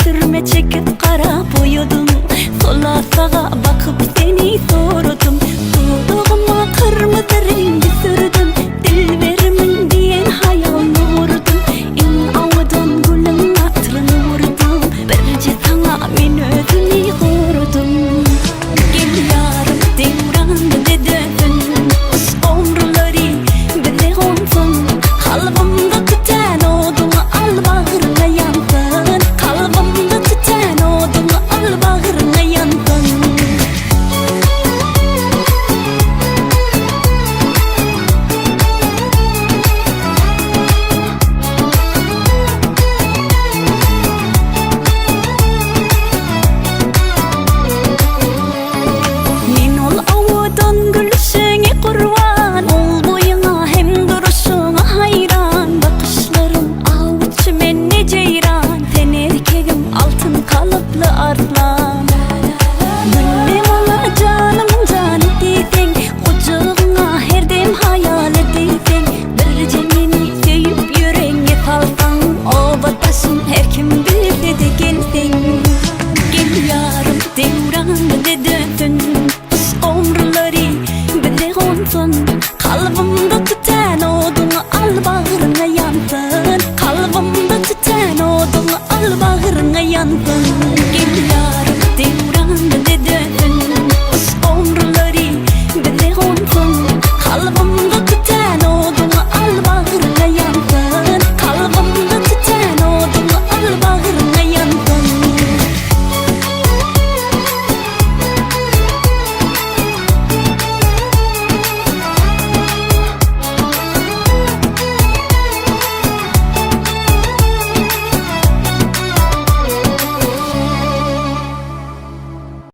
Sürme çekip kara boyadım. Sola sağa bakıp seni sordum. Dudağıma kırmızı rengi sürdüm. Dilberimin diyen hayalını vurdum. En avudan gülün atrını vurdum. Birce sana men özümü kurdum. Gel yarım devranı dedin. Us omruları bize olsun. Kalbimde tüten odunu al bağrına yansın. Kalbimde tüten odunu al bağrına yansın. Men ol avudan gülüşüne kurban. Ol boyuna hem duruşuna hayran. Bakışların avuç menne ceyran. Sen erkeğim altın kalıplı arslan. Gülüm ola canımın canı diysen. Kucağına her dem hayal ediysen. Bir cemini söyüp yüreğine salsan. O bataşın her kim bilse de gelsen. Gel yarım devranı dedin. Us omruları bize olsun. Kalbimde